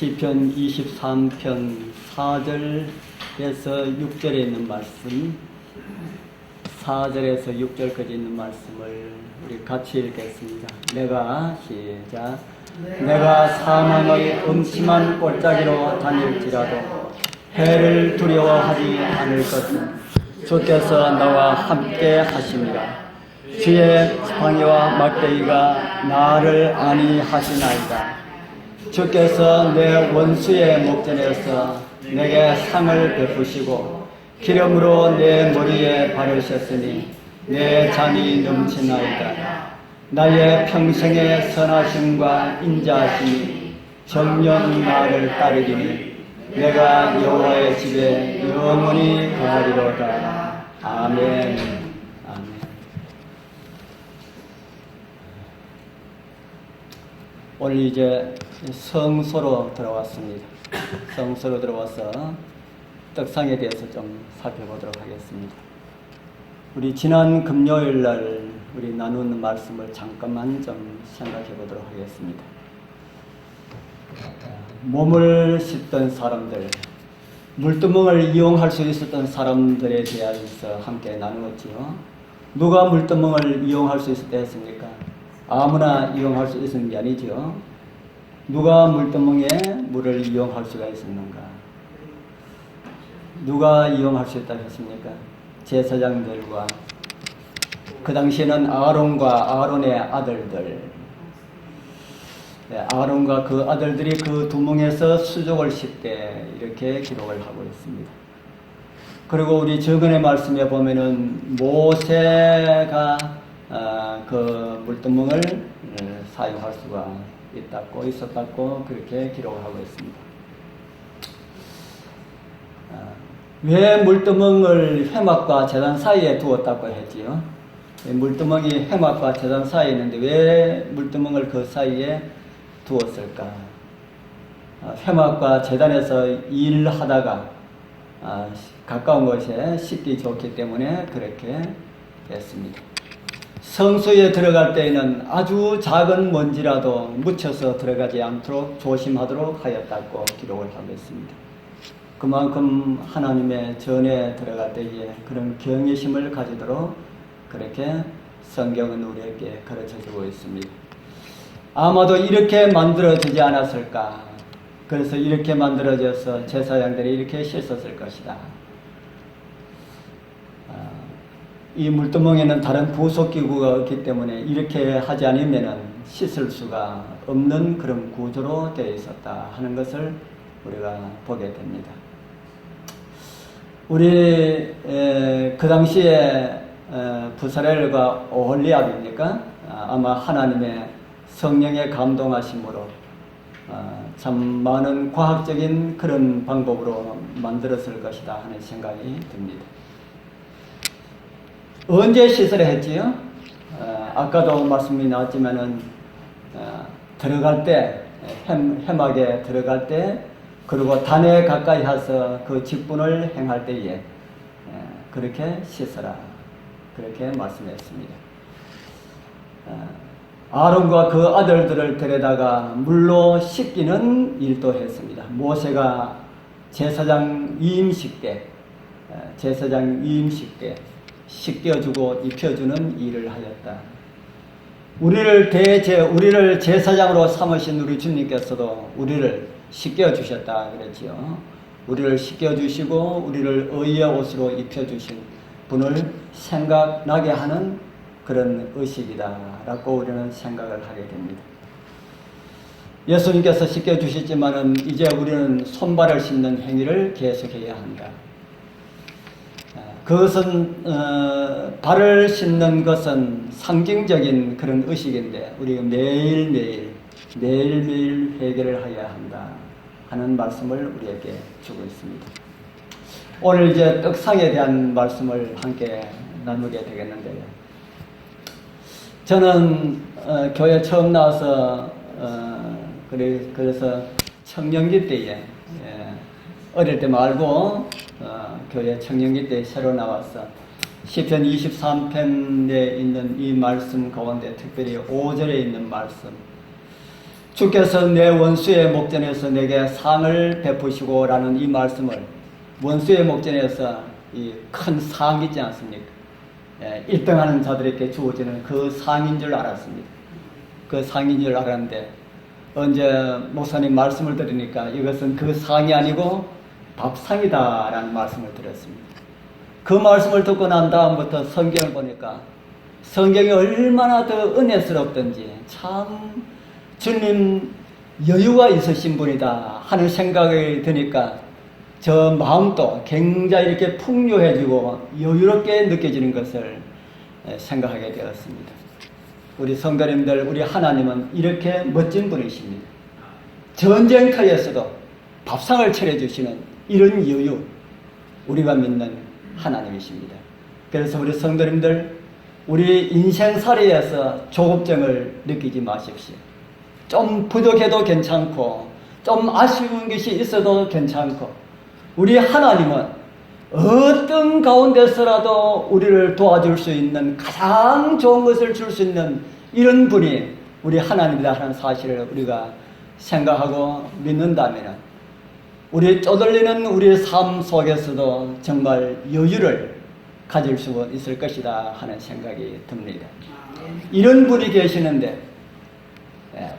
시편 23편 4절에서 6절에 있는 말씀, 4절에서 6절까지 있는 말씀을 우리 같이 읽겠습니다. 시작. 내가 사망의 음침한 골짜기로 다닐지라도 해를 두려워하지 않을 것은 주께서 나와 함께 하심이라. 주의 지팡이와 막대기가 나를 안위하시나이다. 주께서 내 원수의 목전에서 내게 상을 베푸시고 기름으로 내 머리에 바르셨으니 내 잔이 넘치나이다. 나의 평생의 선하심과 인자하심이 정녕 나를 따르리니 내가 여호와의 집에 영원히 거하리로다. 아멘. 아멘. 오늘 이제 성소로 들어왔습니다. 성소로 들어와서 떡상에 대해서 좀 살펴보도록 하겠습니다. 우리 지난 금요일 날 우리 나누는 말씀을 잠깐만 좀 생각해 보도록 하겠습니다. 몸을 씻던 사람들, 물두멍을 이용할 수 있었던 사람들에 대해서 함께 나누었지요. 누가 물두멍을 이용할 수 있었다 했습니까? 아무나 이용할 수 있는 게 아니죠. 누가 물두멍에 물을 이용할 수가 있었는가? 누가 이용할 수 있다고 했습니까? 제사장들과 그 당시에는 아론의 아들들, 아론과 그 아들들이 그 두멍에서 수족을 씻되 이렇게 기록을 하고 있습니다. 그리고 우리 저번의 말씀에 보면은 모세가 그 물두멍을 사용할 수가 있었다고 그렇게 기록을 하고 있습니다. 왜 물두멍을 회막과 제단 사이에 두었다고 했지요? 물두멍이 회막과 제단 사이에 있는데 왜 물두멍을 그 사이에 두었을까? 회막과 제단에서 일하다가 가까운 곳에 씻기 좋기 때문에 그렇게 했습니다. 성소에 들어갈 때에는 아주 작은 먼지라도 묻혀서 들어가지 않도록 조심하도록 하였다고 기록을 하고 있습니다. 그만큼 하나님의 전에 들어갈 때에 그런 경외심을 가지도록 그렇게 성경은 우리에게 가르쳐주고 있습니다. 아마도 이렇게 만들어지지 않았을까? 그래서 이렇게 만들어져서 제사장들이 이렇게 씻었을 것이다. 이 물두멍에는 다른 부속기구가 없기 때문에 이렇게 하지 않으면 씻을 수가 없는 그런 구조로 되어 있었다 하는 것을 우리가 보게 됩니다. 우리 그 당시에 부사렐과 오홀리압입니까? 아마 하나님의 성령의 감동하심으로 참 많은 과학적인 그런 방법으로 만들었을 것이다 하는 생각이 듭니다. 언제 씻으려 했지요? 아까도 말씀이 나왔지만은 들어갈 때 회막에 들어갈 때 그리고 단에 가까이 해서 그 직분을 행할 때에 그렇게 씻어라 그렇게 말씀했습니다. 아론과 그 아들들을 데려다가 물로 씻기는 일도 했습니다. 모세가 제사장 위임식 때 씻겨주고 입혀주는 일을 하였다. 우리를 제사장으로 삼으신 우리 주님께서도 우리를 씻겨주셨다 그랬지요. 우리를 씻겨주시고 우리를 의의 옷으로 입혀주신 분을 생각나게 하는 그런 의식이다 라고 우리는 생각을 하게 됩니다. 예수님께서 씻겨주셨지만은 이제 우리는 손발을 씻는 행위를 계속해야 한다. 그것은 발을 씻는 것은 상징적인 그런 의식인데 우리가 매일매일 회개를 해야 한다 하는 말씀을 우리에게 주고 있습니다. 오늘 이제 떡상에 대한 말씀을 함께 나누게 되겠는데요. 저는 교회 처음 나와서 그래서 청년기 때에 어릴 때 말고 교회 청년기 때 새로 나와서 시편 23편에 있는 이 말씀 가운데 특별히 5절에 있는 말씀 주께서 내 원수의 목전에서 내게 상을 베푸시고 라는 이 말씀을, 원수의 목전에서 이 큰 상이 있지 않습니까? 1등하는 자들에게 주어지는 그 상인 줄 알았습니다. 그 상인 줄 알았는데 언제 목사님 말씀을 들으니까 이것은 그 상이 아니고 밥상이다 라는 말씀을 드렸습니다. 그 말씀을 듣고 난 다음부터 성경을 보니까 성경이 얼마나 더 은혜스럽던지, 참 주님 여유가 있으신 분이다 하는 생각이 드니까 저 마음도 굉장히 이렇게 풍요해지고 여유롭게 느껴지는 것을 생각하게 되었습니다. 우리 성도님들, 우리 하나님은 이렇게 멋진 분이십니다. 전쟁터에서도 밥상을 차려주시는 이런 여유, 우리가 믿는 하나님이십니다. 그래서 우리 성도님들, 우리 인생살이에서 조급증을 느끼지 마십시오. 좀 부족해도 괜찮고 좀 아쉬운 것이 있어도 괜찮고, 우리 하나님은 어떤 가운데서라도 우리를 도와줄 수 있는, 가장 좋은 것을 줄 수 있는 이런 분이 우리 하나님이다 하는 사실을 우리가 생각하고 믿는다면 우리 쪼들리는 우리의 삶 속에서도 정말 여유를 가질 수 있을 것이다 하는 생각이 듭니다. 이런 분이 계시는데,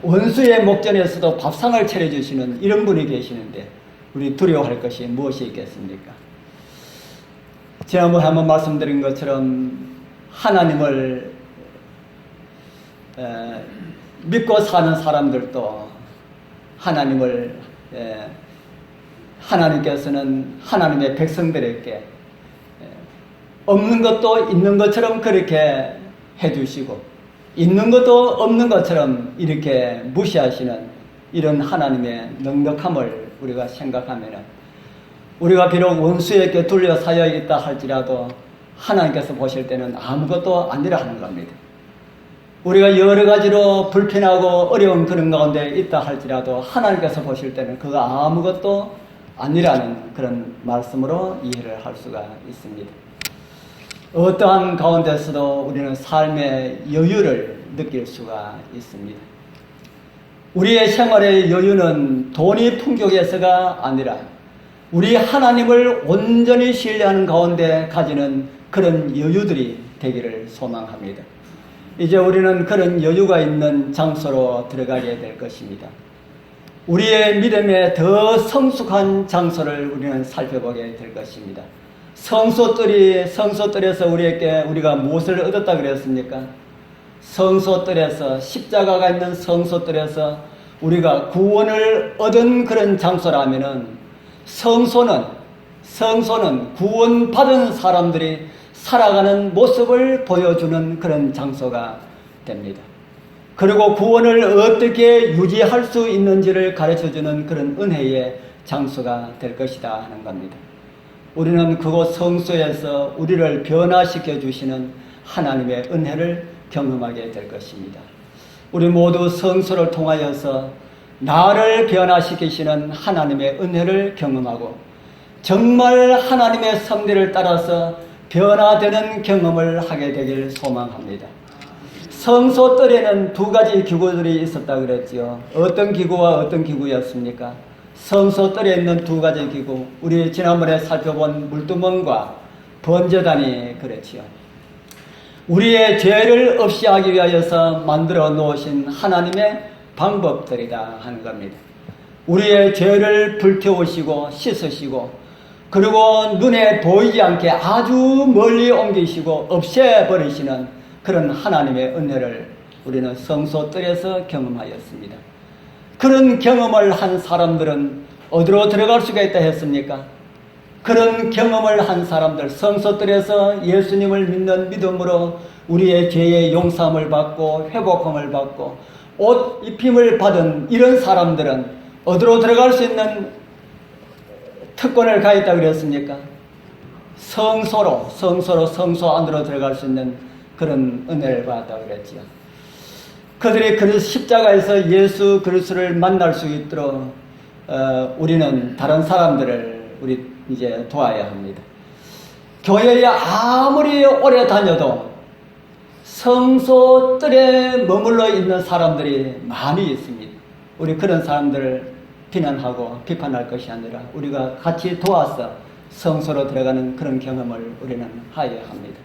원수의 목전에서도 밥상을 차려주시는 이런 분이 계시는데 우리 두려워할 것이 무엇이 있겠습니까? 지난번에 한번 말씀드린 것처럼 하나님을 믿고 사는 사람들도 하나님께서는 하나님의 백성들에게 없는 것도 있는 것처럼 그렇게 해주시고, 있는 것도 없는 것처럼 이렇게 무시하시는 이런 하나님의 넉넉함을 우리가 생각하면, 우리가 비록 원수에게 둘러싸여 있다 할지라도 하나님께서 보실 때는 아무것도 아니라 하는 겁니다. 우리가 여러 가지로 불편하고 어려운 그런 가운데 있다 할지라도 하나님께서 보실 때는 그거 아무것도 아니라는 그런 말씀으로 이해를 할 수가 있습니다. 어떠한 가운데서도 우리는 삶의 여유를 느낄 수가 있습니다. 우리의 생활의 여유는 돈이 풍족해서가 아니라 우리 하나님을 온전히 신뢰하는 가운데 가지는 그런 여유들이 되기를 소망합니다. 이제 우리는 그런 여유가 있는 장소로 들어가게 될 것입니다. 우리의 믿음에 더 성숙한 장소를 우리는 살펴보게 될 것입니다. 성소뜰에서 우리가 무엇을 얻었다 그랬습니까? 성소뜰에서, 십자가가 있는 성소뜰에서 우리가 구원을 얻은 그런 장소라면은 성소는 구원받은 사람들이 살아가는 모습을 보여주는 그런 장소가 됩니다. 그리고 구원을 어떻게 유지할 수 있는지를 가르쳐주는 그런 은혜의 장소가 될 것이다 하는 겁니다. 우리는 그곳 성소에서 우리를 변화시켜 주시는 하나님의 은혜를 경험하게 될 것입니다. 우리 모두 성소를 통하여서 나를 변화시키시는 하나님의 은혜를 경험하고 정말 하나님의 섭리를 따라서 변화되는 경험을 하게 되길 소망합니다. 성소뜰에는 두 가지 기구들이 있었다 그랬지요. 어떤 기구와 어떤 기구였습니까? 성소뜰에 있는 두 가지 기구, 우리 지난번에 살펴본 물두멍과 번제단이 그랬지요. 우리의 죄를 없이 하기 위하여서 만들어 놓으신 하나님의 방법들이다 하는 겁니다. 우리의 죄를 불태우시고 씻으시고, 그리고 눈에 보이지 않게 아주 멀리 옮기시고 없애버리시는 그런 하나님의 은혜를 우리는 성소뜰에서 경험하였습니다. 그런 경험을 한 사람들은 어디로 들어갈 수가 있다 했습니까? 그런 경험을 한 사람들, 성소뜰에서 예수님을 믿는 믿음으로 우리의 죄의 용서함을 받고 회복함을 받고 옷 입힘을 받은 이런 사람들은 어디로 들어갈 수 있는 특권을 가졌다 그랬습니까? 성소 안으로 들어갈 수 있는 그런 은혜를 받았다 그랬지요. 그들이 그 십자가에서 예수 그리스도를 만날 수 있도록 우리는 다른 사람들을 우리 이제 도와야 합니다. 교회에 아무리 오래 다녀도 성소뜰에 머물러 있는 사람들이 많이 있습니다. 우리 그런 사람들을 비난하고 비판할 것이 아니라 우리가 같이 도와서 성소로 들어가는 그런 경험을 우리는 하여야 합니다.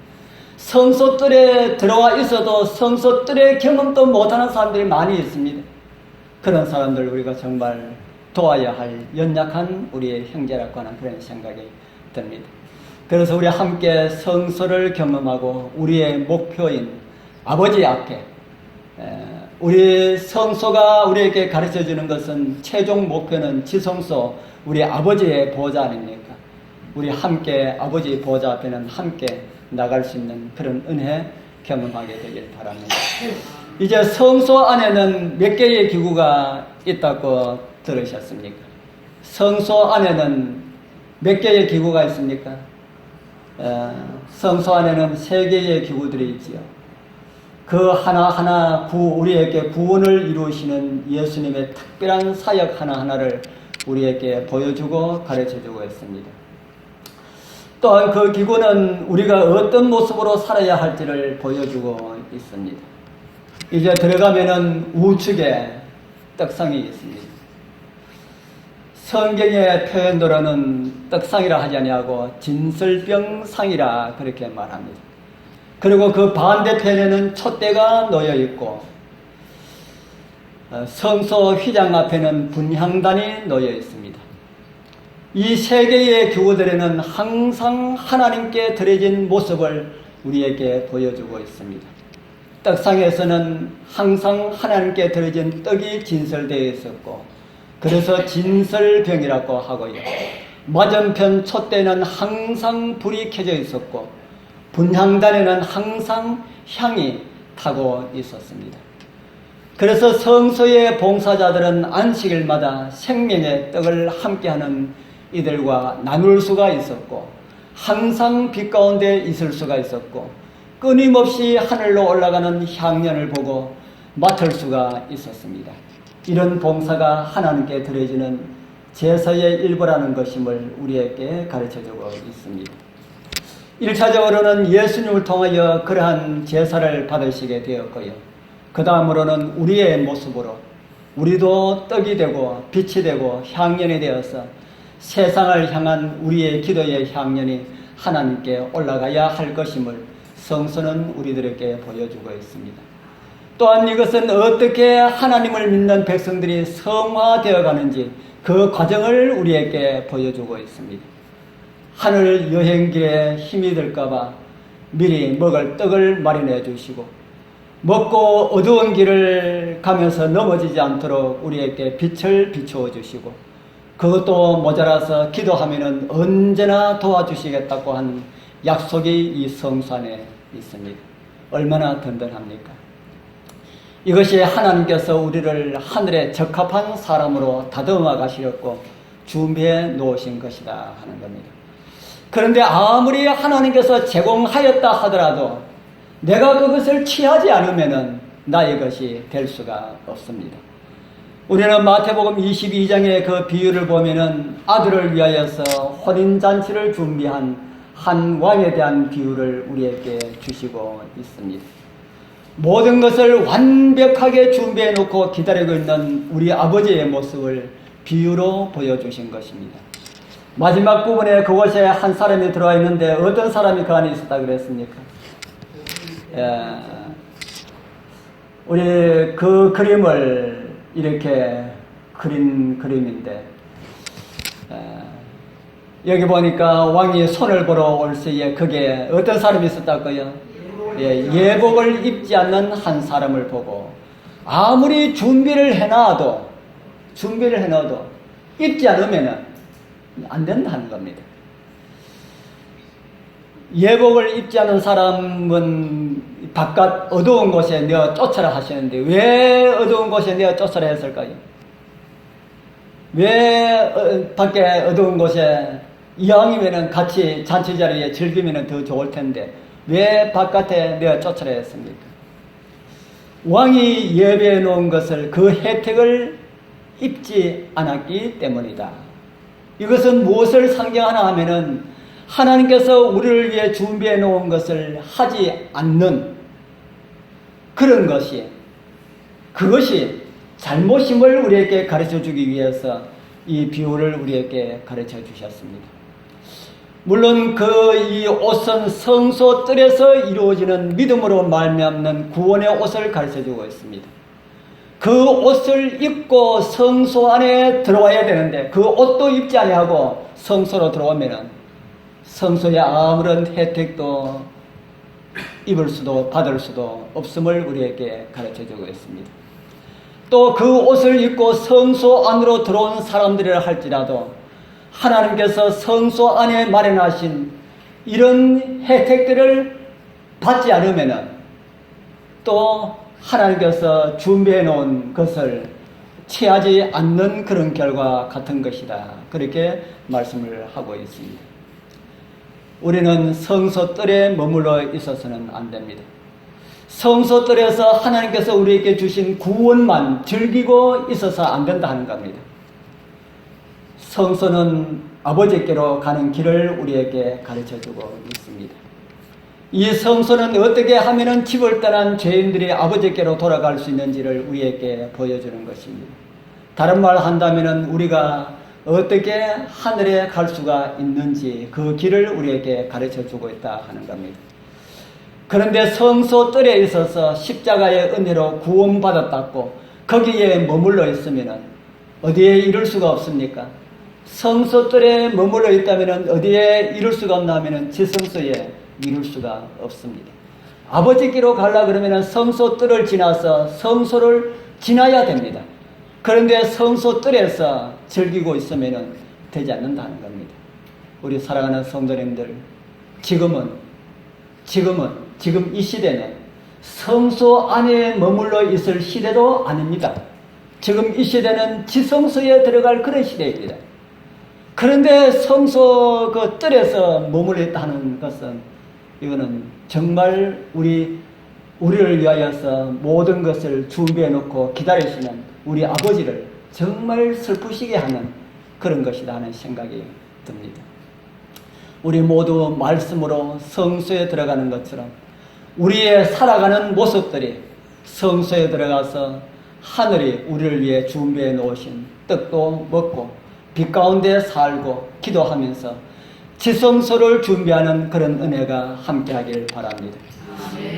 성소뜰에 들어와 있어도 성소뜰의 경험도 못하는 사람들이 많이 있습니다. 그런 사람들 우리가 정말 도와야 할 연약한 우리의 형제라고 하는 그런 생각이 듭니다. 그래서 우리 함께 성소를 경험하고 우리의 목표인 아버지 앞에 우리 성소가 우리에게 가르쳐 주는 것은 최종 목표는 지성소 우리 아버지의 보좌 아닙니까? 우리 함께 아버지의 보좌 앞에는 함께 나갈 수 있는 그런 은혜 경험하게 되길 바랍니다. 이제 성소 안에는 몇 개의 기구가 있다고 들으셨습니까? 성소 안에는 몇 개의 기구가 있습니까? 성소 안에는 3개의 기구들이 있지요. 그 하나하나 우리에게 구원을 이루시는 예수님의 특별한 사역 하나하나를 우리에게 보여주고 가르쳐주고 있습니다. 또한 그 기구는 우리가 어떤 모습으로 살아야 할지를 보여주고 있습니다. 이제 들어가면은 우측에 떡상이 있습니다. 성경의 표현대로는 떡상이라 하지 아니하고 진설병상이라 그렇게 말합니다. 그리고 그 반대편에는 촛대가 놓여 있고 성소 휘장 앞에는 분향단이 놓여 있습니다. 이 3개의 기구들에는 항상 하나님께 드려진 모습을 우리에게 보여주고 있습니다. 떡상에서는 항상 하나님께 드려진 떡이 진설되어 있었고 그래서 진설병이라고 하고요. 맞은편 촛대는 항상 불이 켜져 있었고 분향단에는 항상 향이 타고 있었습니다. 그래서 성소의 봉사자들은 안식일마다 생명의 떡을 함께하는 이들과 나눌 수가 있었고 항상 빛 가운데 있을 수가 있었고 끊임없이 하늘로 올라가는 향연을 보고 맡을 수가 있었습니다. 이런 봉사가 하나님께 드려지는 제사의 일부라는 것임을 우리에게 가르쳐주고 있습니다. 1차적으로는 예수님을 통하여 그러한 제사를 받으시게 되었고요. 그 다음으로는 우리의 모습으로 우리도 떡이 되고 빛이 되고 향연이 되어서 세상을 향한 우리의 기도의 향연이 하나님께 올라가야 할 것임을 성서는 우리들에게 보여주고 있습니다. 또한 이것은 어떻게 하나님을 믿는 백성들이 성화되어 가는지 그 과정을 우리에게 보여주고 있습니다. 하늘 여행길에 힘이 들까봐 미리 먹을 떡을 마련해 주시고 먹고 어두운 길을 가면서 넘어지지 않도록 우리에게 빛을 비추어 주시고 그것도 모자라서 기도하면은 언제나 도와주시겠다고 한 약속이 이 성소 안에 있습니다. 얼마나 든든합니까? 이것이 하나님께서 우리를 하늘에 적합한 사람으로 다듬어 가시려고 준비해 놓으신 것이다 하는 겁니다. 그런데 아무리 하나님께서 제공하였다 하더라도 내가 그것을 취하지 않으면 나의 것이 될 수가 없습니다. 우리는 마태복음 22장의 그 비유를 보면은 아들을 위하여서 혼인잔치를 준비한 한 왕에 대한 비유를 우리에게 주시고 있습니다. 모든 것을 완벽하게 준비해 놓고 기다리고 있는 우리 아버지의 모습을 비유로 보여주신 것입니다. 마지막 부분에 그곳에 한 사람이 들어와 있는데 어떤 사람이 그 안에 있었다 그랬습니까? 우리 그 그림을 이렇게 그린 그림인데 여기 보니까 왕이 손을 보러 올 시에 그게 어떤 사람이 있었다고요? 예복을 입지 않는 한 사람을 보고 아무리 준비를 해놔도 입지 않으면 안 된다는 겁니다. 예복을 입지 않은 사람은 바깥 어두운 곳에 내어 쫓아라 하시는데 왜 어두운 곳에 내어 쫓아라 했을까요? 왜 밖에 어두운 곳에 이왕이면은 같이 잔치 자리에 즐기면 더 좋을 텐데 왜 바깥에 내어 쫓아라 했습니까? 왕이 예배해 놓은 것을 그 혜택을 입지 않았기 때문이다. 이것은 무엇을 상징하나 하면은 하나님께서 우리를 위해 준비해 놓은 것을 하지 않는 그런 것이 그것이 잘못임을 우리에게 가르쳐 주기 위해서 이 비유를 우리에게 가르쳐 주셨습니다. 물론 이 옷은 성소 뜰에서 이루어지는 믿음으로 말미암는 구원의 옷을 가르쳐 주고 있습니다. 그 옷을 입고 성소 안에 들어와야 되는데 그 옷도 입지 아니하고 성소로 들어오면은 성소의 아무런 혜택도 입을 수도 받을 수도 없음을 우리에게 가르쳐 주고 있습니다. 또 그 옷을 입고 성소 안으로 들어온 사람들이라 할지라도 하나님께서 성소 안에 마련하신 이런 혜택들을 받지 않으면은 또 하나님께서 준비해 놓은 것을 취하지 않는 그런 결과 같은 것이다. 그렇게 말씀을 하고 있습니다. 우리는 성소 뜰에 머물러 있어서는 안 됩니다. 성소 뜰에서 하나님께서 우리에게 주신 구원만 즐기고 있어서 안 된다 하는 겁니다. 성소는 아버지께로 가는 길을 우리에게 가르쳐주고 있습니다. 이 성소는 어떻게 하면 집을 떠난 죄인들이 아버지께로 돌아갈 수 있는지를 우리에게 보여주는 것입니다. 다른 말 한다면 우리가 어떻게 하늘에 갈 수가 있는지 그 길을 우리에게 가르쳐주고 있다 하는 겁니다. 그런데 성소 뜰에 있어서 십자가의 은혜로 구원받았다고 거기에 머물러 있으면 어디에 이룰 수가 없습니까? 성소 뜰에 머물러 있다면 어디에 이룰 수가 없나 하면 지성소에 이룰 수가 없습니다. 아버지께로 가려고 그러면 성소 뜰을 지나서 성소를 지나야 됩니다. 그런데 성소 뜰에서 즐기고 있으면 되지 않는다는 겁니다. 우리 사랑하는 성도님들, 지금 이 시대는 성소 안에 머물러 있을 시대도 아닙니다. 지금 이 시대는 지성소에 들어갈 그런 시대입니다. 그런데 성소 그 뜰에서 머물러 있다는 것은 이거는 정말 우리를 위하여서 모든 것을 준비해 놓고 기다리시는 우리 아버지를 정말 슬프시게 하는 그런 것이다 하는 생각이 듭니다. 우리 모두 말씀으로 성소에 들어가는 것처럼 우리의 살아가는 모습들이 성소에 들어가서 하늘이 우리를 위해 준비해 놓으신 떡도 먹고 빛 가운데 살고 기도하면서 지성소를 준비하는 그런 은혜가 함께하길 바랍니다.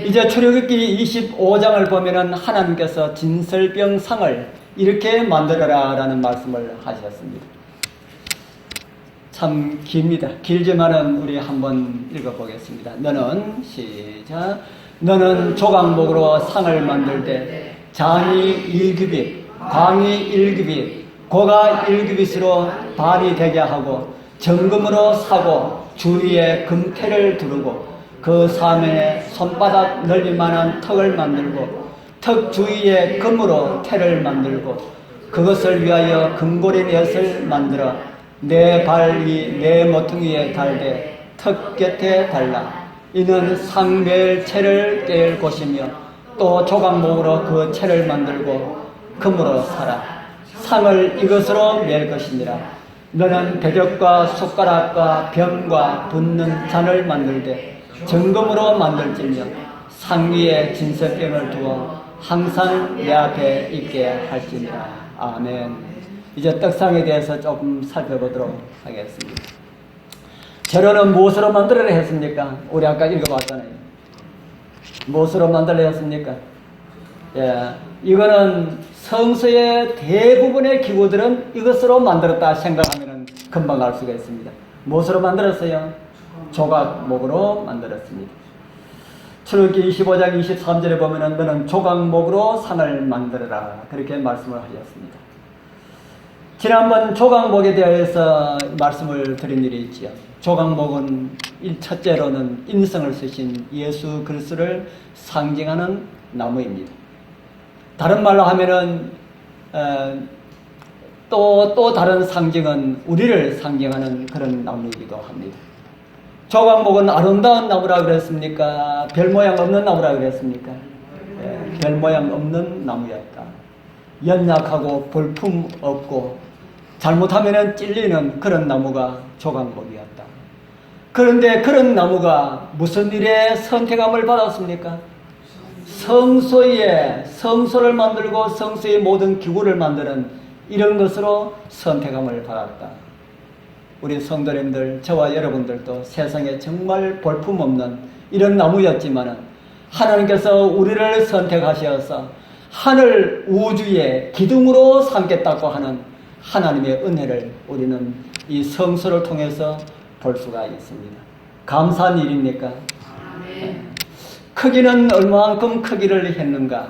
이제 출애굽기 25장을 보면은 하나님께서 진설병상을 이렇게 만들어라 라는 말씀을 하셨습니다. 참 깁니다. 길지만은 우리 한번 읽어보겠습니다. 너는 조각목으로 상을 만들 때 장이 1규빗, 광이 1규빗, 고가 1규빗으로 반이 되게 하고 정금으로 사고 주위에 금태를 두르고 그 사면에 손바닥 넓이만한 턱을 만들고 턱 주위에 금으로 태를 만들고 그것을 위하여 금고리 넷을 만들어 내 발 위 내 모퉁이에 달되 턱 곁에 달라. 이는 상매의 채를 깰 곳이며 또 조각목으로 그 채를 만들고 금으로 사라. 상을 이것으로 맬 것이니라. 너는 대적과 숟가락과 병과 붓는 잔을 만들되 정금으로 만들지며 상 위에 진설병을 두어 항상 내 앞에 있게 할지니라. 아멘. 이제 떡상에 대해서 조금 살펴보도록 하겠습니다. 재료는 무엇으로 만들어야 했습니까? 우리 아까 읽어봤잖아요. 무엇으로 만들어야 했습니까? 예, 이거는 성서의 대부분의 기구들은 이것으로 만들었다 생각하면 금방 알 수가 있습니다. 무엇으로 만들었어요? 조각목으로 만들었습니다. 출애굽기 25장 23절에 보면은 너는 조각목으로 상을 만들어라. 그렇게 말씀을 하셨습니다. 지난번 조각목에 대해서 말씀을 드린 일이 있지요. 조각목은 첫째로는 인성을 쓰신 예수 그리스도를 상징하는 나무입니다. 다른 말로 하면은 또 다른 상징은 우리를 상징하는 그런 나무이기도 합니다. 조각목은 아름다운 나무라 그랬습니까? 별 모양 없는 나무라 그랬습니까? 별 모양 없는 나무였다. 연약하고 볼품 없고 잘못하면 찔리는 그런 나무가 조각목이었다. 그런데 그런 나무가 무슨 일에 선택함을 받았습니까? 성소를 만들고 성소의 모든 기구를 만드는 이런 것으로 선택함을 받았다. 우리 성도님들, 저와 여러분들도 세상에 정말 볼품없는 이런 나무였지만은 하나님께서 우리를 선택하셔서 하늘 우주의 기둥으로 삼겠다고 하는 하나님의 은혜를 우리는 이 성소를 통해서 볼 수가 있습니다. 감사한 일입니까? 크기는 얼마만큼 크기를 했는가?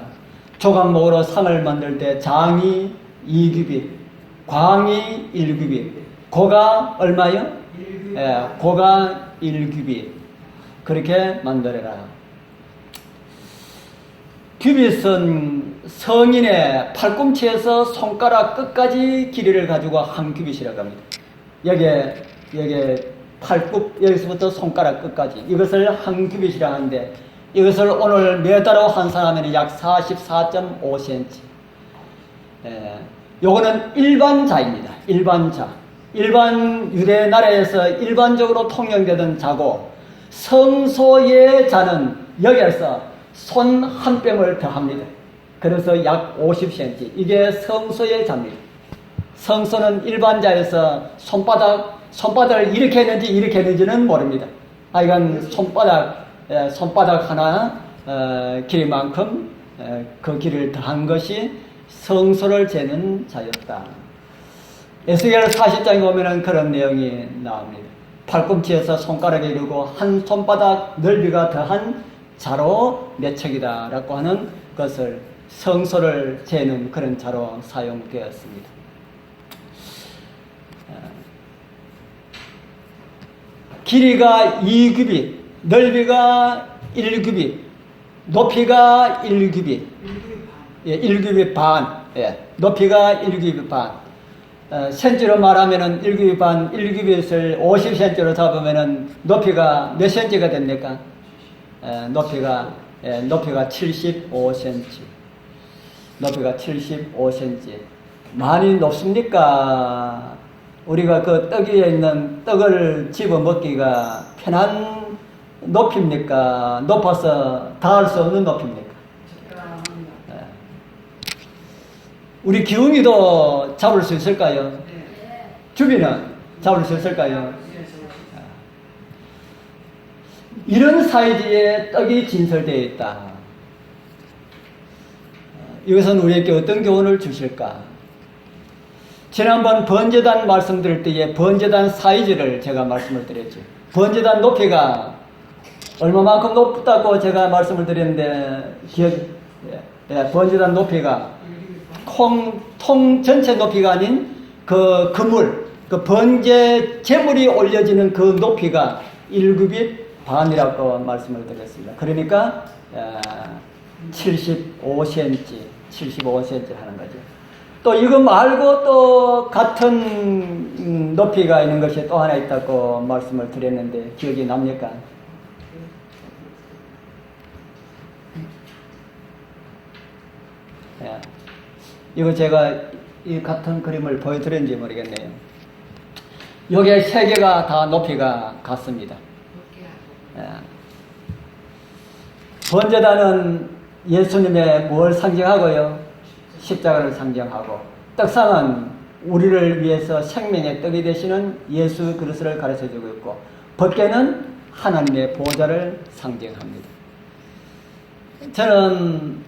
조각목으로 상을 만들 때 장이 2규빗, 광이 1규빗, 고가 얼마요? 1규빗. 예, 고가 1규빗. 그렇게 만들어라. 규빗은 성인의 팔꿈치에서 손가락 끝까지 길이를 가지고 한 규빗이라고 합니다. 여기에 여기서부터 손가락 끝까지 이것을 한 규빗이라 하는데 이것을 오늘 메달로 환산하면 약 44.5cm. 요거는 일반자입니다. 일반자. 일반 유대 나라에서 일반적으로 통용되던 자고 성소의 자는 여기에서 손 한 뼘을 더합니다. 그래서 약 50cm. 이게 성소의 자입니다. 성소는 일반자에서 손바닥을 이렇게 했는지는 모릅니다. 이건 손바닥 하나 길이만큼 그 길이를 더한 것이 성소를 재는 자였다. 에스겔 40장에 보면은 그런 내용이 나옵니다. 팔꿈치에서 손가락에 이르고 한 손바닥 넓이가 더한 자로 몇 척이다 라고 하는 것을 성소를 재는 그런 자로 사용되었습니다. 길이가 2규빗, 넓이가 1규빗, 높이가 1규빗, 1규빗 반, 높이가 1규빗 반. 센치로 말하면은 1규빗 반, 1규빗을 50cm로 잡으면은 높이가 몇 cm가 됩니까? 높이가 75cm. 높이가 75cm. 많이 높습니까? 우리가 그 떡 위에 있는 떡을 집어 먹기가 편한 높이입니까? 높아서 닿을 수 없는 높이입니까? 우리 기웅이도 잡을 수 있을까요? 주비는 잡을 수 있을까요? 이런 사이즈의 떡이 진설되어 있다. 이것은 우리에게 어떤 교훈을 주실까? 지난번 번제단 말씀드릴 때에 번제단 사이즈를 제가 말씀을 드렸죠. 번제단 높이가 얼마만큼 높다고 제가 말씀을 드렸는데 번제단 높이가 통 전체 높이가 아닌 그 그물, 그 번제 제물이 올려지는 그 높이가 1규빗 반이라고 말씀을 드렸습니다. 그러니까 75cm 하는 거죠. 또 이거 말고 또 같은 높이가 있는 것이 또 하나 있다고 말씀을 드렸는데 기억이 납니까? 이거 제가 이 같은 그림을 보여드렸는지 모르겠네요. 요게 세 개가 다 높이가 같습니다. 번제단은 예수님의 뭘 상징하고요? 십자가를 상징하고, 떡상은 우리를 위해서 생명의 떡이 되시는 예수 그리스도를 가르쳐주고 있고, 법궤는 하나님의 보좌를 상징합니다. 저는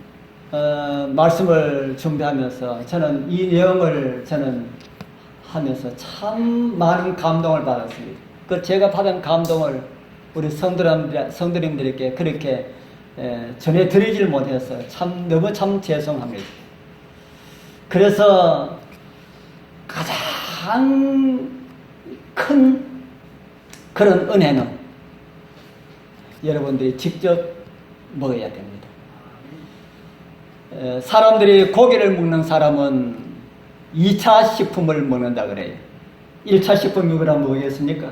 말씀을 준비하면서 저는 이 내용을 하면서 참 많은 감동을 받았습니다. 그 제가 받은 감동을 우리 성도님들에게 그렇게 전해드리질 못해서 너무 죄송합니다. 그래서 가장 큰 그런 은혜는 여러분들이 직접 먹어야 됩니다. 사람들이 고기를 먹는 사람은 2차 식품을 먹는다 그래요. 1차 식품이 뭐겠습니까?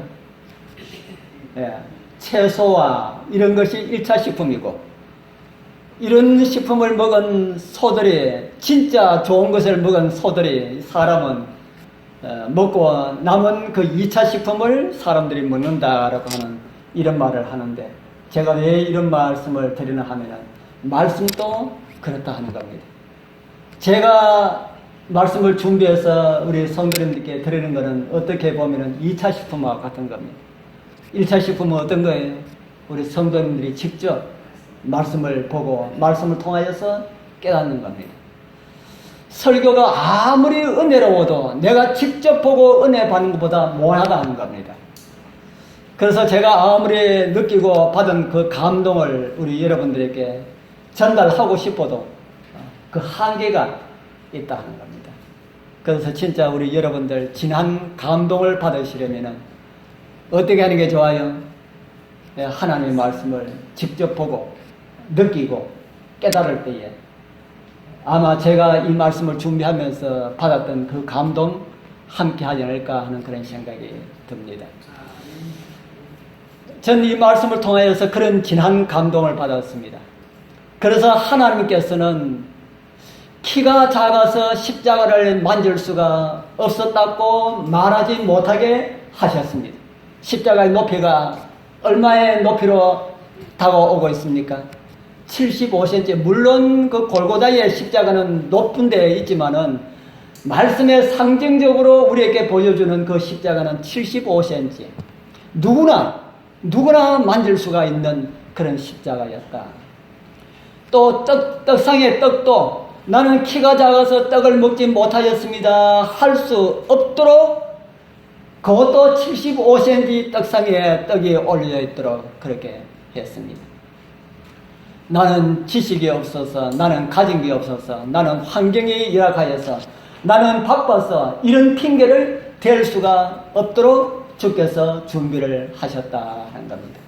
채소와 이런 것이 1차 식품이고, 이런 식품을 먹은 소들이, 진짜 좋은 것을 먹은 소들이, 사람은 먹고 남은 그 2차 식품을 사람들이 먹는다라고 하는 이런 말을 하는데, 제가 왜 이런 말씀을 드리나 하면은 말씀도 그렇다 하는 겁니다. 제가 말씀을 준비해서 우리 성도님들께 드리는 것은 어떻게 보면 2차 식품과 같은 겁니다. 1차 식품은 어떤 거예요? 우리 성도님들이 직접 말씀을 보고 말씀을 통하여서 깨닫는 겁니다. 설교가 아무리 은혜로워도 내가 직접 보고 은혜 받는 것보다 못하다는 겁니다. 그래서 제가 아무리 느끼고 받은 그 감동을 우리 여러분들에게 전달하고 싶어도 그 한계가 있다 하는 겁니다. 그래서 진짜 우리 여러분들 진한 감동을 받으시려면 어떻게 하는 게 좋아요? 하나님의 말씀을 직접 보고 느끼고 깨달을 때에 아마 제가 이 말씀을 준비하면서 받았던 그 감동 함께 하지 않을까 하는 그런 생각이 듭니다. 전 이 말씀을 통하여서 그런 진한 감동을 받았습니다. 그래서 하나님께서는 키가 작아서 십자가를 만질 수가 없었다고 말하지 못하게 하셨습니다. 십자가의 높이가 얼마의 높이로 다가오고 있습니까? 75cm. 물론 그 골고다의 십자가는 높은 데에 있지만은 말씀에 상징적으로 우리에게 보여주는 그 십자가는 75cm. 누구나 만질 수가 있는 그런 십자가였다. 또 떡상의 떡도 나는 키가 작아서 떡을 먹지 못하였습니다 할 수 없도록 그것도 75cm 떡상에 떡이 올려 있도록 그렇게 했습니다. 나는 지식이 없어서, 나는 가진 게 없어서, 나는 환경이 열악하여서, 나는 바빠서 이런 핑계를 댈 수가 없도록 주께서 준비를 하셨다 하는 겁니다.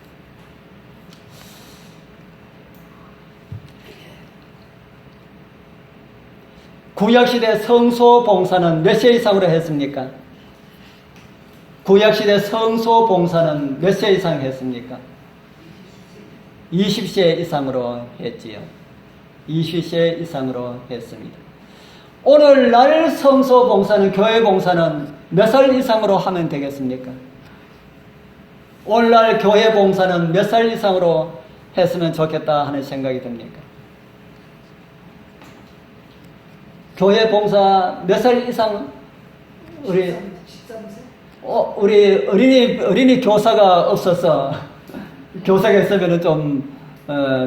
구약시대 성소봉사는 몇 세 이상으로 했습니까? 구약시대 성소봉사는 몇 세 이상 했습니까? 20세 이상으로 했지요. 20세 이상으로 했습니다. 오늘날 성소봉사는, 교회봉사는 몇 살 이상으로 하면 되겠습니까? 오늘날 교회봉사는 몇 살 이상으로 했으면 좋겠다 하는 생각이 듭니까? 교회봉사 몇 살 이상 우리 어린이 교사가 없어서 교사가 있으면 좀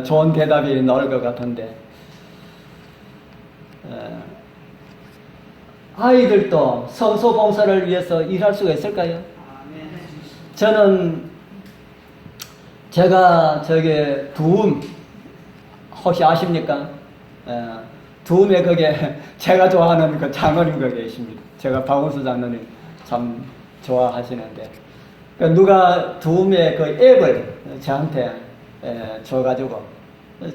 좋은 대답이 나올 것 같은데 아이들도 성소봉사를 위해서 일할 수가 있을까요? 저는 제가 두움 혹시 아십니까? 두움에 그게 제가 좋아하는 그 장로님 거기 계십니다. 제가 박원수 장로님 참 좋아하시는데 누가 두움의 그 앱을 저한테 줘가지고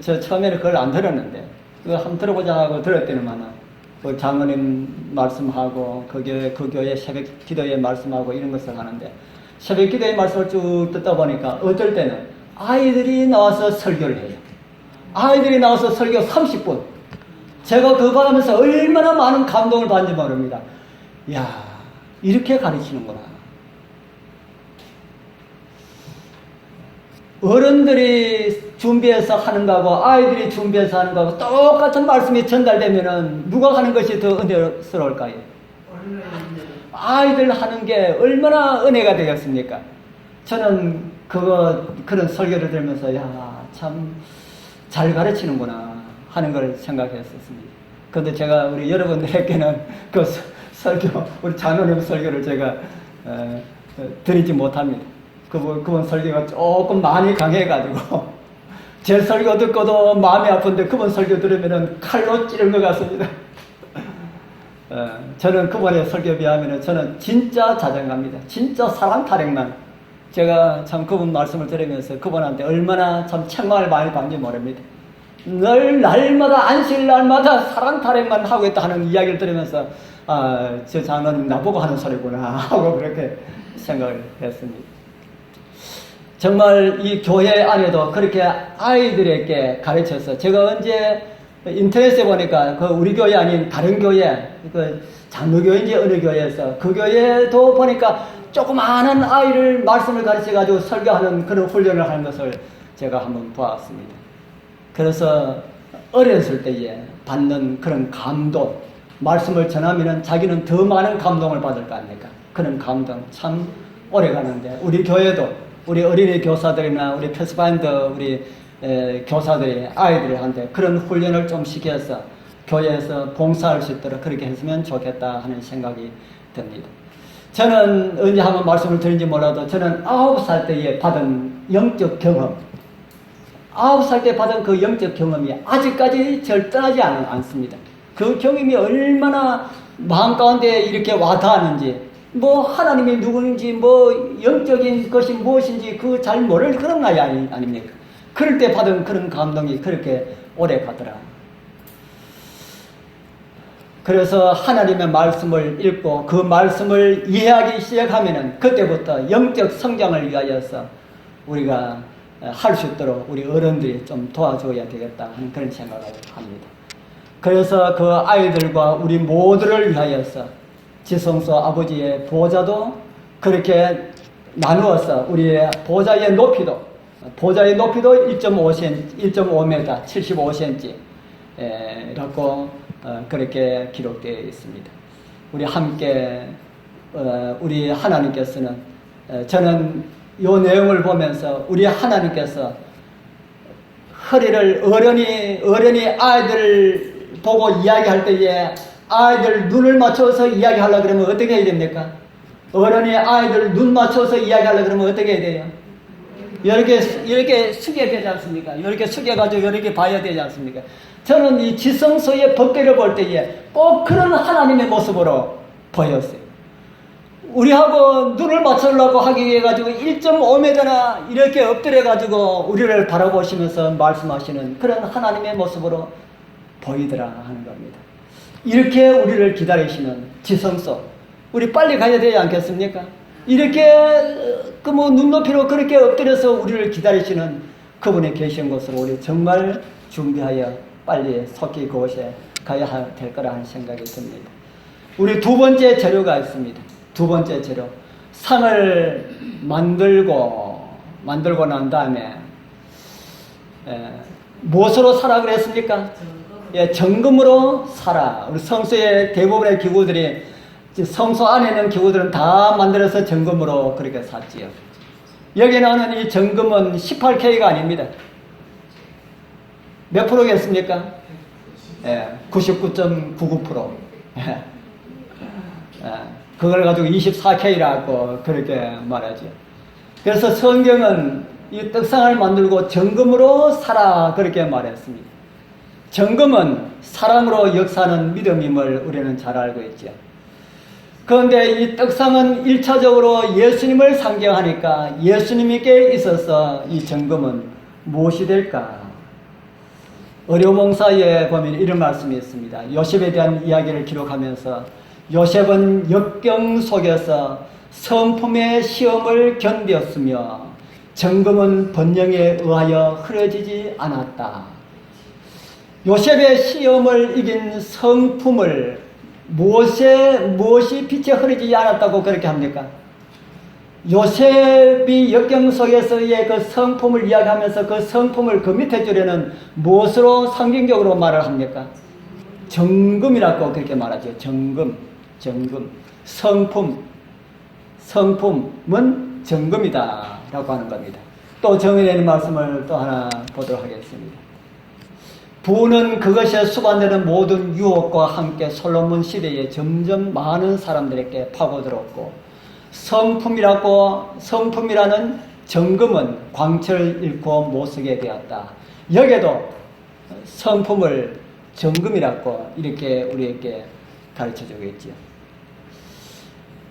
저 처음에는 그걸 안 들었는데 그걸 한번 들어보자 하고 들었더니만은 그 장로님 말씀하고 그 교회 새벽 기도회 말씀하고 이런 것을 하는데 새벽 기도회 말씀을 쭉 듣다 보니까 어떨 때는 아이들이 나와서 설교를 해요. 아이들이 나와서 설교 30분. 제가 그거 하면서 얼마나 많은 감동을 받는지 모릅니다. 이야, 이렇게 가르치는구나. 어른들이 준비해서 하는 거하고 아이들이 준비해서 하는 거하고 똑같은 말씀이 전달되면은 누가 하는 것이 더 은혜스러울까요? 아이들 하는 게 얼마나 은혜가 되겠습니까? 저는 그런 설교를 들으면서 야, 참 잘 가르치는구나 하는 걸 생각했었습니다. 그런데 제가 우리 여러분들에게는 그 설교, 우리 장로님 설교를 제가 드리지 못합니다. 그분 설교가 조금 많이 강해가지고 제 설교 듣고도 마음이 아픈데 그분 설교 들으면은 칼로 찌른 것 같습니다. 저는 그분의 설교에 비하면 저는 진짜 자장가입니다. 진짜 사랑 타령만. 제가 참 그분 말씀을 들으면서 그분한테 얼마나 참 책망을 많이 받는지 모릅니다. 늘 날마다 안식 날마다 사랑 타령만 하고 있다 하는 이야기를 들으면서 저 장로님 나보고 하는 소리구나 하고 그렇게 생각을 했습니다. 정말 이 교회 안에도 그렇게 아이들에게 가르쳐서 제가 언제 인터넷에 보니까 그 우리 교회 아닌 다른 교회 그 장로교회인지 어느 교회에서 그 교회도 보니까 조그마한 아이를 말씀을 가르쳐 가지고 설교하는 그런 훈련을 하는 것을 제가 한번 보았습니다. 그래서 어렸을 때에 받는 그런 감동, 말씀을 전하면은 자기는 더 많은 감동을 받을 거 아닙니까? 그런 감동 참 오래 가는데, 우리 교회도 우리 어린이 교사들이나 우리 패스파인드 우리 교사들이 아이들한테 그런 훈련을 좀 시켜서 교회에서 봉사할 수 있도록 그렇게 했으면 좋겠다 하는 생각이 듭니다. 저는 언제 한번 말씀을 드린지 몰라도 저는 9살 때에 받은 영적 경험, 9살 때 받은 그 영적 경험이 아직까지 절 떠나지 않습니다. 그 경험이 얼마나 마음 가운데 이렇게 와닿았는지, 뭐 하나님이 누구인지, 뭐 영적인 것이 무엇인지 그 잘 모를 그런 나이 아닙니까? 그럴 때 받은 그런 감동이 그렇게 오래 가더라. 그래서 하나님의 말씀을 읽고 그 말씀을 이해하기 시작하면은 그때부터 영적 성장을 위하여서 우리가 할 수 있도록 우리 어른들이 좀 도와줘야 되겠다 하는 그런 생각을 합니다. 그래서 그 아이들과 우리 모두를 위하여서 지성소 아버지의 보좌도 그렇게 나누어서 우리의 보좌의 높이도 1.5m, 75cm 라고 그렇게 기록되어 있습니다. 우리 함께 우리 하나님께서는 저는 이 내용을 보면서 우리 하나님께서 허리를 어른이 아이들 보고 이야기할 때에 아이들 눈을 맞춰서 이야기하려고 그러면 어떻게 해야 됩니까? 어른이 아이들 눈 맞춰서 이야기하려고 그러면 어떻게 해야 돼요? 이렇게 숙여야 되지 않습니까? 이렇게 숙여가지고 이렇게 봐야 되지 않습니까? 저는 이 지성소의 법궤를 볼 때에 꼭 그런 하나님의 모습으로 보였어요. 우리하고 눈을 맞추려고 하기 위해 가지고 1.5m나 이렇게 엎드려 가지고 우리를 바라보시면서 말씀하시는 그런 하나님의 모습으로 보이더라 하는 겁니다. 이렇게 우리를 기다리시는 지성소, 우리 빨리 가야 되지 않겠습니까? 이렇게 뭐 눈높이로 그렇게 엎드려서 우리를 기다리시는 그분이 계신 곳으로 우리 정말 준비하여 빨리 속히 그곳에 가야 될 거라 하는 생각이 듭니다. 우리 두 번째 재료가 있습니다. 두 번째 재료, 상을 만들고 난 다음에 무엇으로 사라 그랬습니까? 정금으로 사라. 우리 성소의 대부분의 기구들이, 성소 안에 있는 기구들은 다 만들어서 정금으로 그렇게 샀지요. 여기 나오는 이 정금은 18K가 아닙니다. 몇 프로겠습니까? 99.99%. 그걸 가지고 24K라고 그렇게 말하죠. 그래서 성경은 이 떡상을 만들고 정금으로 사라 그렇게 말했습니다. 정금은 사랑으로 역사하는 믿음임을 우리는 잘 알고 있죠. 그런데 이 떡상은 1차적으로 예수님을 상징하니까 예수님께 있어서 이 정금은 무엇이 될까? 어려몽사에 보면 이런 말씀이 있습니다. 요셉에 대한 이야기를 기록하면서 요셉은 역경 속에서 성품의 시험을 견뎠으며 정금은 번영에 의하여 흐려지지 않았다. 요셉의 시험을 이긴 성품을 무엇이 빛에 흐르지 않았다고 그렇게 합니까? 요셉이 역경 속에서의 그 성품을 이야기하면서 그 성품을 그 밑에 줄에는 무엇으로 상징적으로 말을 합니까? 정금이라고 그렇게 말하죠. 정금. 성품은 정금이다 라고 하는 겁니다. 또 정의되는 말씀을 또 하나 보도록 하겠습니다. 부는 그것에 수반되는 모든 유혹과 함께 솔로몬 시대에 점점 많은 사람들에게 파고들었고, 성품이라는 정금은 광철을 잃고 못쓰게 되었다. 여기에도 성품을 정금이라고 이렇게 우리에게 가르쳐주고 있지요.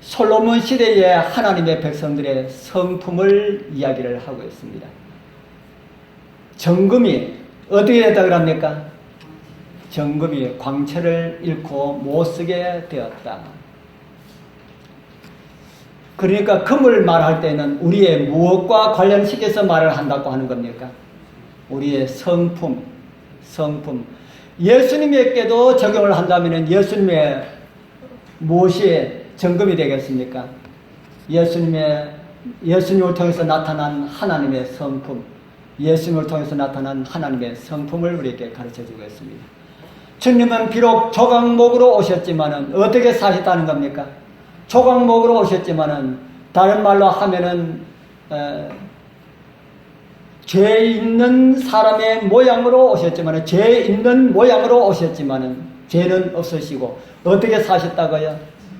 솔로몬 시대에 하나님의 백성들의 성품을 이야기를 하고 있습니다. 정금이 어떻게 됐다고 합니까? 정금이 광채를 잃고 못쓰게 되었다. 그러니까 금을 말할 때는 우리의 무엇과 관련시켜서 말을 한다고 하는 겁니까? 우리의 성품. 예수님에게도 적용을 한다면 예수님의 무엇이 정금이 되겠습니까? 예수님을 통해서 나타난 하나님의 성품. 예수님을 통해서 나타난 하나님의 성품을 우리에게 가르쳐주고 있습니다. 주님은 비록 조각목으로 오셨지만은 어떻게 사셨다는 겁니까? 조각목으로 오셨지만은 다른 말로 하면은 죄 있는 사람의 모양으로 오셨지만은 죄 있는 모양으로 오셨지만은 죄는 없으시고 어떻게 사셨다고요?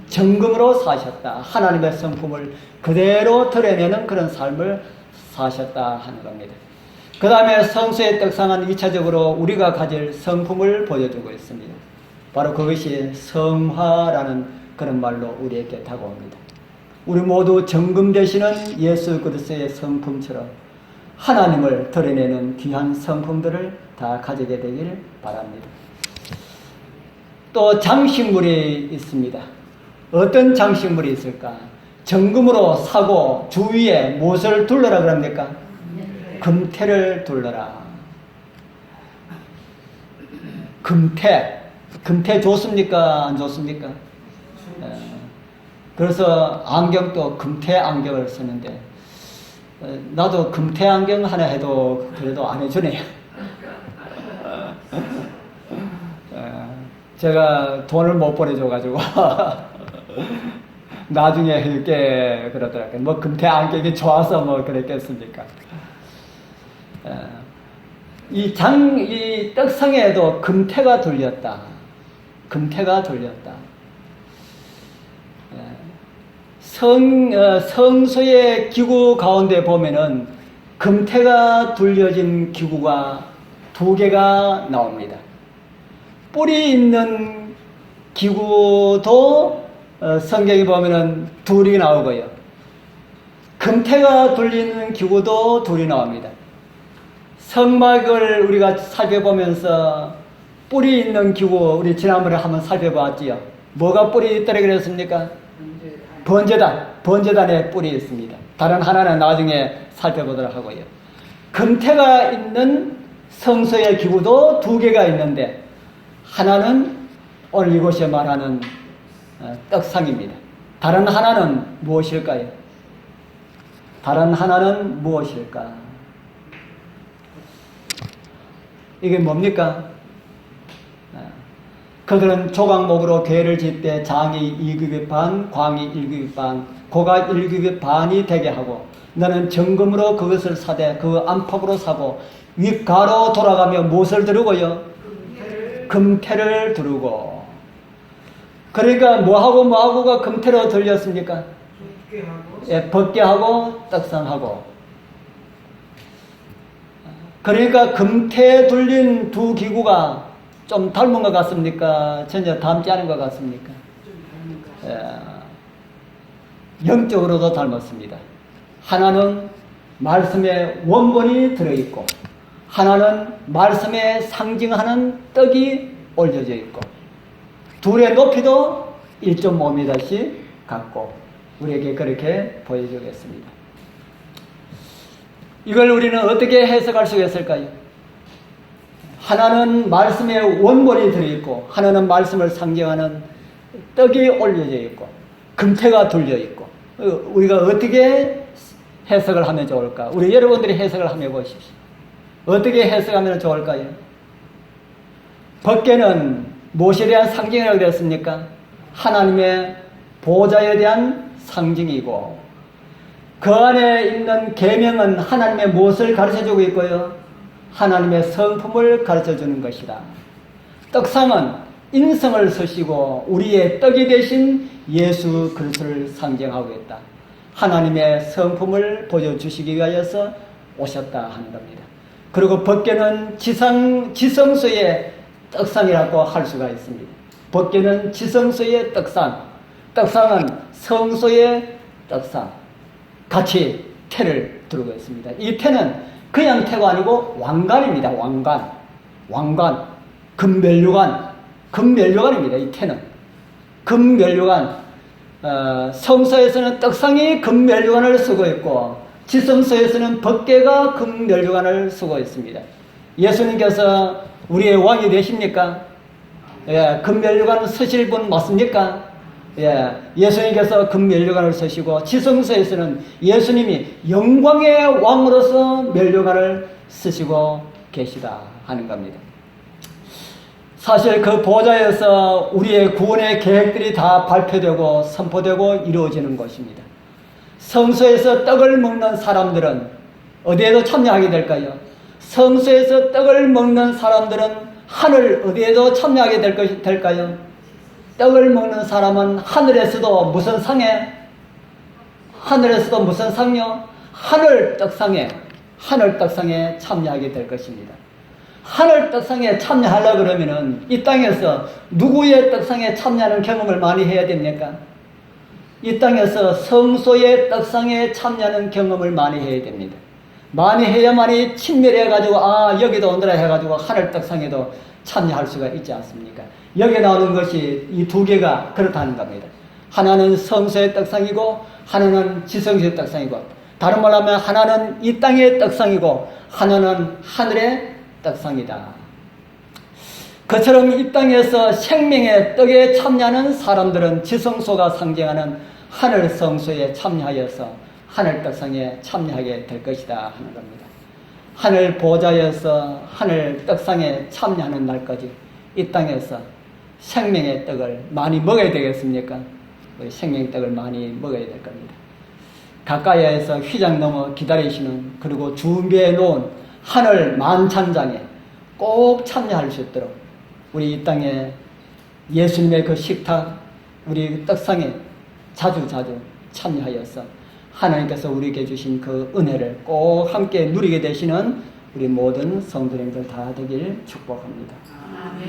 정금으로 사셨다. 하나님의 성품을 그대로 드러내는 그런 삶을 사셨다 하는 겁니다. 그 다음에 성수의 떡상은 2차적으로 우리가 가질 성품을 보여주고 있습니다. 바로 그것이 성화라는 그런 말로 우리에게 다가옵니다. 우리 모두 정금 되시는 예수 그리스도의 성품처럼 하나님을 드러내는 귀한 성품들을 다 가지게 되길 바랍니다. 또 장식물이 있습니다. 어떤 장식물이 있을까? 정금으로 사고 주위에 무엇을 둘러라 그럽니까? 금태를 둘러라. 금태 좋습니까? 안 좋습니까? 그래서 안경도 금태 안경을 쓰는데 나도 금태 안경 하나 해도 그래도 안 해주네요. 제가 돈을 못 보내줘가지고 나중에 해줄게 그러더라고요. 뭐 금태 안경이 좋아서 뭐 그랬겠습니까? 이 떡상에도 금태가 둘렸다. 금태가 둘렸다. 성소의 기구 가운데 보면은 금태가 둘려진 기구가 2개가 나옵니다. 뿔이 있는 기구도 성경에 보면은 2이 나오고요. 금태가 둘리는 기구도 2이 나옵니다. 성막을 우리가 살펴보면서 뿔이 있는 기구 우리 지난번에 한번 살펴봤지요. 뭐가 뿔이 있다고 그랬습니까? 번제단에 뿔이 있습니다. 다른 하나는 나중에 살펴보도록 하고요. 금태가 있는 성소의 기구도 2개가 있는데 하나는 오늘 이곳에 말하는 떡상입니다. 다른 하나는 무엇일까요? 다른 하나는 무엇일까? 이게 뭡니까? 그들은 조각목으로 괴를 짓 때 장이 2규빗 반, 광이 1규빗 반, 고가 1규빗 반이 되게 하고 너는 정금으로 그것을 사되 그 안팎으로 사고 윗가로 돌아가며 무엇을 두르고요? 금태를 두르고. 그러니까 뭐하고가 금태로 들렸습니까? 벗게하고 떡상하고. 그러니까 금태에 둘린 2 기구가 좀 닮은 것 같습니까? 전혀 닮지 않은 것 같습니까? 영적으로도 닮았습니다. 하나는 말씀의 원본이 들어있고 하나는 말씀에 상징하는 떡이 올려져 있고 둘의 높이도 1.5m씩 같고 우리에게 그렇게 보여주겠습니다. 이걸 우리는 어떻게 해석할 수 있을까요? 하나는 말씀의 원본이 들어있고 하나는 말씀을 상징하는 떡이 올려져 있고 금태가 둘려 있고 우리가 어떻게 해석을 하면 좋을까? 우리 여러분들이 해석을 한번 해보십시오. 어떻게 해석하면 좋을까요? 벗개는 무엇에 대한 상징이라고 그랬습니까? 하나님의 보좌에 대한 상징이고 그 안에 있는 계명은 하나님의 무엇을 가르쳐주고 있고요? 하나님의 성품을 가르쳐주는 것이다. 떡상은 인성을 쓰시고 우리의 떡이 되신 예수 그리스도를 상징하고 있다. 하나님의 성품을 보여주시기 위하여서 오셨다 하는 겁니다. 그리고 벗개는 지성소의 떡상이라고 할 수가 있습니다. 벗개는 지성소의 떡상, 떡상은 성소의 떡상. 같이 태를 두르고 있습니다. 이 태는 그냥 태가 아니고 왕관입니다. 왕관, 금면류관입니다. 이 태는 금면류관. 성소에서는 떡상이 금면류관을 쓰고 있고 지성소에서는 벗개가 금면류관을 쓰고 있습니다. 예수님께서 우리의 왕이 되십니까? 예, 금면류관을 쓰실 분 맞습니까? 예, 예수님께서 금면류관을 쓰시고 지성소에서는 예수님이 영광의 왕으로서 면류관을 쓰시고 계시다 하는 겁니다. 사실 그 보좌에서 우리의 구원의 계획들이 다 발표되고 선포되고 이루어지는 것입니다. 성소에서 떡을 먹는 사람들은 어디에도 참여하게 될까요? 성소에서 떡을 먹는 사람들은 하늘 어디에도 참여하게 될까요? 떡을 먹는 사람은 하늘에서도 무슨 상에? 하늘에서도 무슨 상요? 하늘 떡상에 참여하게 될 것입니다. 하늘 떡상에 참여하려고 그러면은 이 땅에서 누구의 떡상에 참여하는 경험을 많이 해야 됩니까? 이 땅에서 성소의 떡상에 참여하는 경험을 많이 해야 됩니다. 많이 해야만이 친밀해가지고 여기도 온다라 해가지고 하늘 떡상에도 참여할 수가 있지 않습니까? 여기 나오는 것이 이 두 개가 그렇다는 겁니다. 하나는 성소의 떡상이고 하나는 지성소의 떡상이고, 다른 말로 하면 하나는 이 땅의 떡상이고 하나는 하늘의 떡상이다. 그처럼 이 땅에서 생명의 떡에 참여하는 사람들은 지성소가 상징하는 하늘 성소에 참여하여서 하늘 떡상에 참여하게 될 것이다 하는 겁니다. 하늘 보좌에서 하늘 떡상에 참여하는 날까지 이 땅에서 생명의 떡을 많이 먹어야 되겠습니까? 우리 생명의 떡을 많이 먹어야 될 겁니다. 가까이에서 휘장 넘어 기다리시는, 그리고 준비해 놓은 하늘 만찬장에 꼭 참여할 수 있도록 우리 이 땅에 예수님의 그 식탁, 우리 떡상에 자주 참여하여서 하나님께서 우리에게 주신 그 은혜를 꼭 함께 누리게 되시는 우리 모든 성도님들 다 되길 축복합니다. 아멘.